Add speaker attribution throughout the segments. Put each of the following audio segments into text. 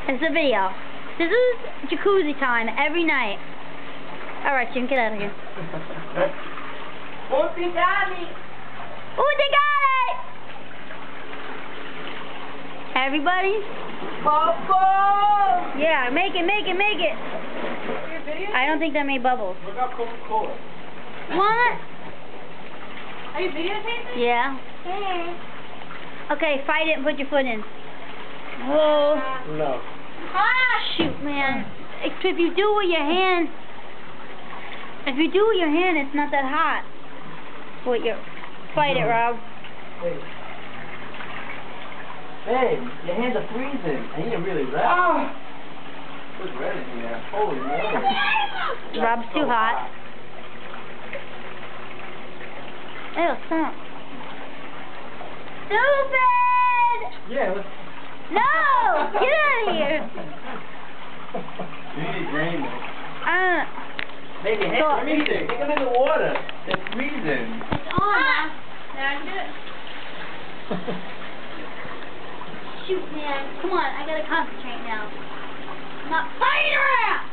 Speaker 1: It's a video. This is jacuzzi time every night. Alright, Jim, get out of here.
Speaker 2: Oh, they got me!
Speaker 1: Oh, they got it! Everybody?
Speaker 2: Bubbles!
Speaker 1: Yeah, make it. I don't think that made bubbles.
Speaker 2: Look up Coca-Cola.
Speaker 1: What?
Speaker 3: Are you videotaping?
Speaker 1: Yeah. Okay, fight it and put your foot in. Whoa.
Speaker 2: No.
Speaker 1: Ah, shoot, man. If you do with your hand, it's not that hot. With your, fight it, Rob.
Speaker 2: Hey, your hands are freezing. And you're really red. Oh. It's red in here. Holy moly.
Speaker 1: Rob's too hot. Ew, stop. Stupid!
Speaker 2: Yeah, let's...
Speaker 1: No! Get out of here!
Speaker 2: You need drain them. Hey, your hands
Speaker 1: Go.
Speaker 2: are freezing. Take them in the water. They're freezing.
Speaker 3: It's on. Now do it.
Speaker 1: Shoot, man. Come on, I gotta concentrate now. I'm not fighting around!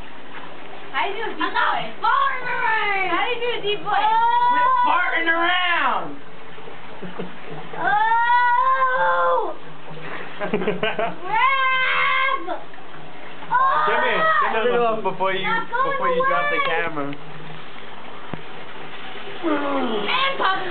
Speaker 3: How do you do a deep
Speaker 1: I'm not
Speaker 3: voice?
Speaker 1: farting around!
Speaker 3: How do you do a deep voice?
Speaker 2: Quit farting around!
Speaker 1: Oh! Grab! Oh!
Speaker 2: Come here before you drop the camera.
Speaker 1: And pop